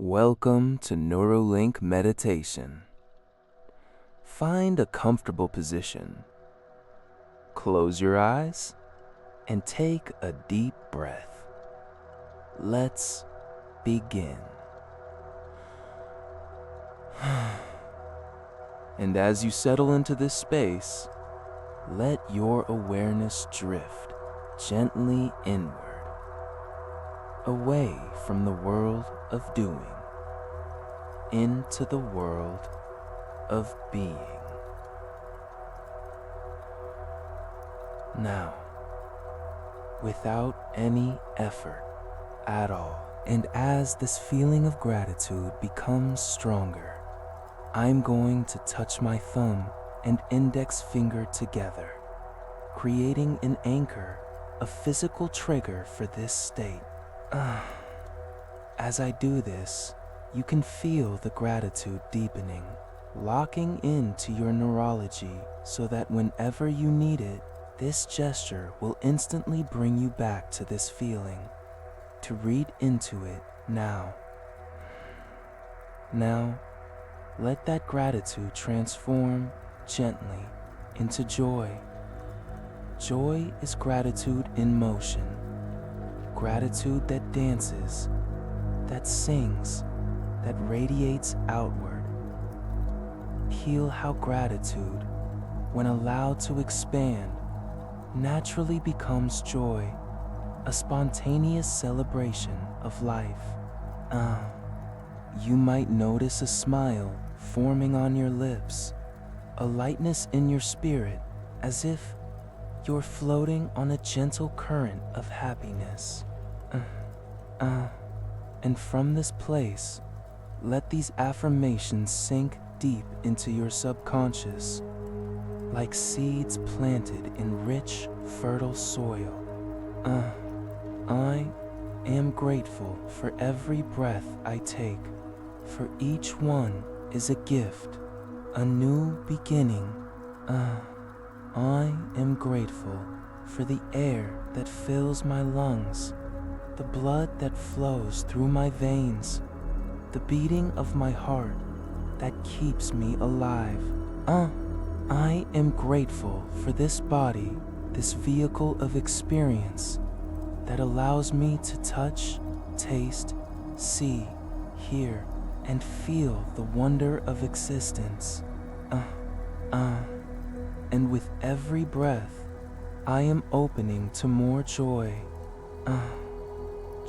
Welcome to Neurolink Meditation. Find a comfortable position. Close your eyes and take a deep breath. Let's begin. And as you settle into this space, let your awareness drift gently inward, away from the world of doing, into the world of being. Now, without any effort at all, and as this feeling of gratitude becomes stronger, I'm going to touch my thumb and index finger together, creating an anchor, a physical trigger for this state. As I do this, you can feel the gratitude deepening, locking into your neurology so that whenever you need it, this gesture will instantly bring you back to this feeling. To read into it now. Now, let that gratitude transform gently into joy. Joy is gratitude in motion. Gratitude that dances, that sings, that radiates outward. Feel how gratitude, when allowed to expand, naturally becomes joy, a spontaneous celebration of life. You might notice a smile forming on your lips, a lightness in your spirit, as if you're floating on a gentle current of happiness. And from this place, let these affirmations sink deep into your subconscious, like seeds planted in rich, fertile soil. I am grateful for every breath I take, for each one is a gift, a new beginning. I am grateful for the air that fills my lungs, the blood that flows through my veins, the beating of my heart that keeps me alive. I am grateful for this body, this vehicle of experience that allows me to touch, taste, see, hear, and feel the wonder of existence. And with every breath, I am opening to more joy.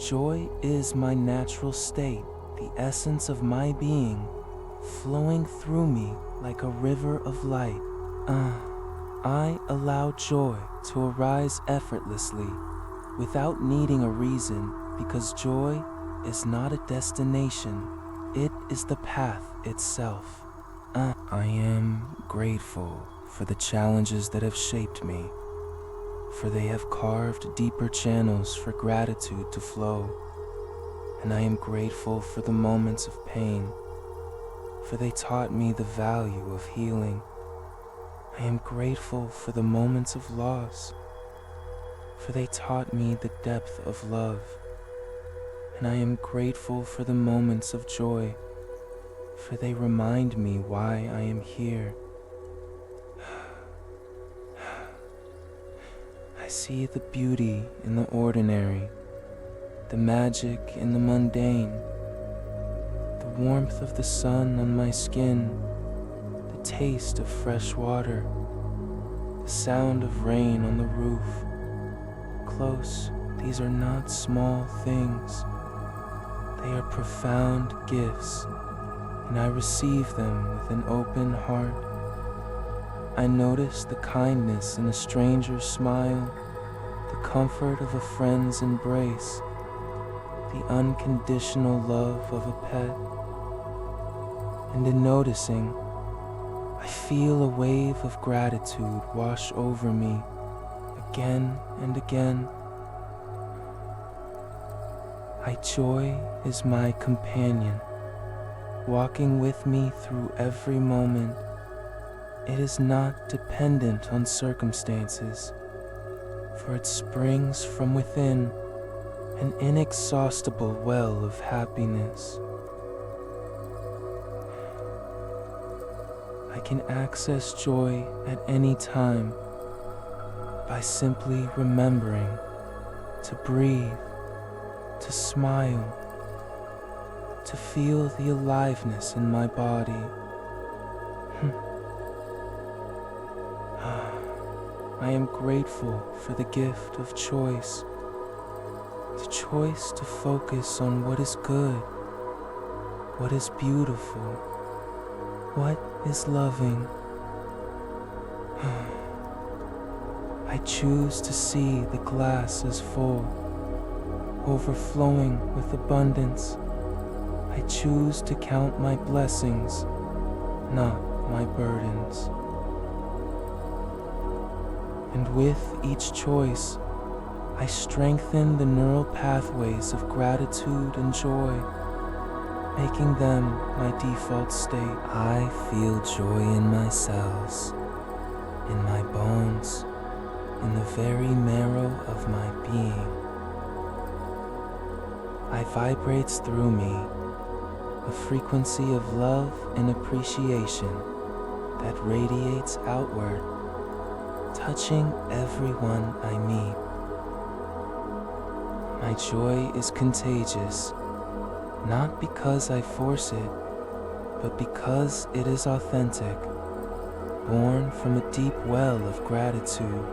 Joy is my natural state, the essence of my being, flowing through me like a river of light. I allow joy to arise effortlessly, without needing a reason, because joy is not a destination, it is the path itself. I am grateful for the challenges that have shaped me, for they have carved deeper channels for gratitude to flow. And I am grateful for the moments of pain, for they taught me the value of healing. I am grateful for the moments of loss, for they taught me the depth of love. And I am grateful for the moments of joy, for they remind me why I am here. I see the beauty in the ordinary, the magic in the mundane, the warmth of the sun on my skin, the taste of fresh water, the sound of rain on the roof. Close, these are not small things. They are profound gifts, and I receive them with an open heart. I notice the kindness in a stranger's smile, the comfort of a friend's embrace, the unconditional love of a pet. And in noticing, I feel a wave of gratitude wash over me again and again. Joy is my companion, walking with me through every moment. It is not dependent on circumstances, for it springs from within, an inexhaustible well of happiness. can access joy at any time by simply remembering to breathe, to smile, to feel the aliveness in my body. I am grateful for the gift of choice, the choice to focus on what is good, what is beautiful, what is loving. I choose to see the glass as full, overflowing with abundance. I choose to count my blessings, not my burdens. And with each choice, I strengthen the neural pathways of gratitude and joy, making them my default state. I feel joy in my cells, in my bones, in the very marrow of my being. I vibrates through me a frequency of love and appreciation that radiates outward, touching everyone I meet. My joy is contagious, not because I force it, but because it is authentic, born from a deep well of gratitude.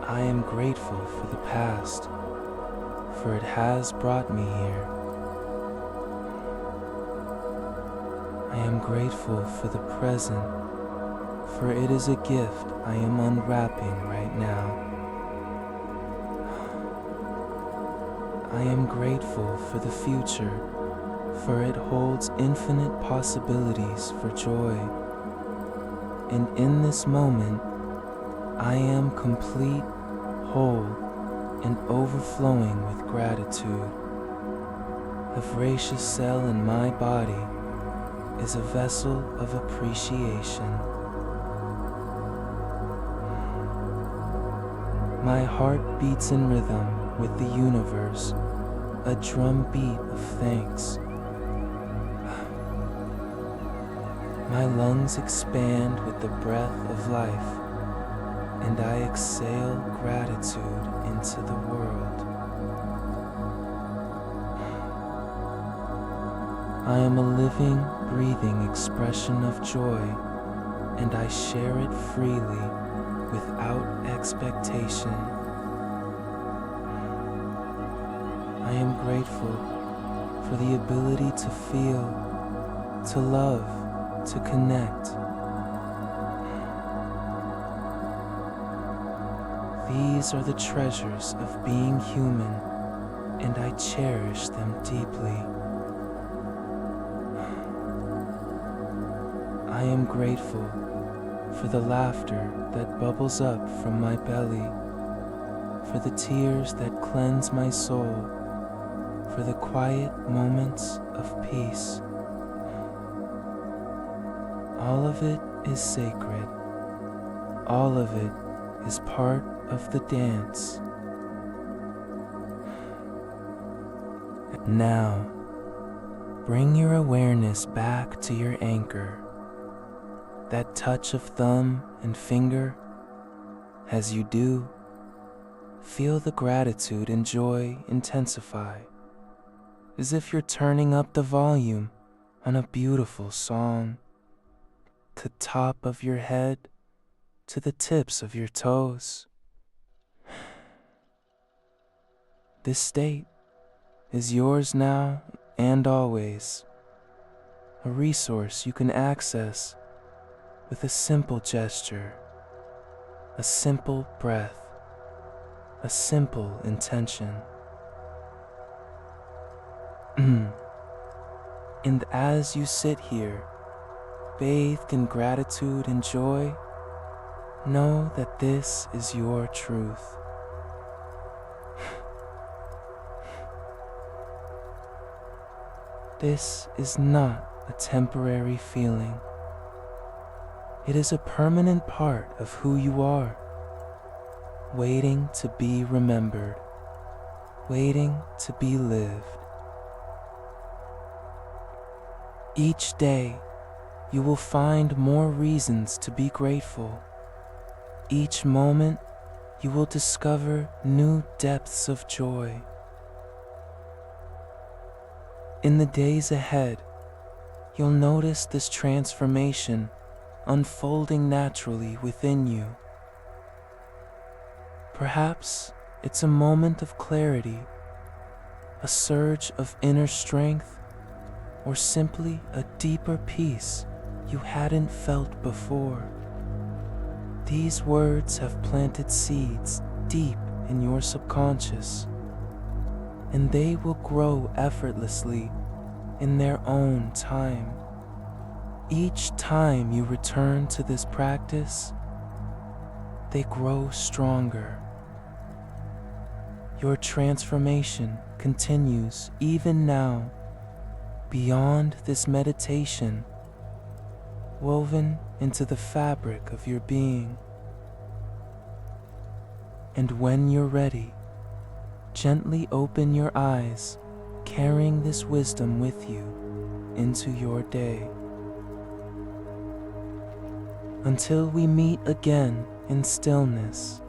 I am grateful for the past, for it has brought me here. I am grateful for the present, for it is a gift I am unwrapping right now. I am grateful for the future, for it holds infinite possibilities for joy. And in this moment, I am complete, whole, and overflowing with gratitude. The voracious cell in my body is a vessel of appreciation. My heart beats in rhythm with the universe, a drumbeat of thanks. My lungs expand with the breath of life, and I exhale gratitude into the world. I am a living, breathing expression of joy, and I share it freely without expectation. I am grateful for the ability to feel, to love, to connect. These are the treasures of being human, and I cherish them deeply. I am grateful for the laughter that bubbles up from my belly, for the tears that cleanse my soul, for the quiet moments of peace. All of it is sacred. All of it is part of the dance. Now, bring your awareness back to your anchor, that touch of thumb and finger. As you do, feel the gratitude and joy intensify, as if you're turning up the volume on a beautiful song. The top of your head to the tips of your toes. This state is yours now and always, a resource you can access with a simple gesture, a simple breath, a simple intention. And as you sit here, bathed in gratitude and joy, know that this is your truth. This is not a temporary feeling. It is a permanent part of who you are, waiting to be remembered, waiting to be lived. Each day, you will find more reasons to be grateful. Each moment, you will discover new depths of joy. In the days ahead, you'll notice this transformation unfolding naturally within you. Perhaps it's a moment of clarity, a surge of inner strength, or simply a deeper peace you hadn't felt before. These words have planted seeds deep in your subconscious, and they will grow effortlessly in their own time. Each time you return to this practice, they grow stronger. Your transformation continues even now, beyond this meditation, woven into the fabric of your being. And when you're ready, gently open your eyes, carrying this wisdom with you into your day. Until we meet again in stillness,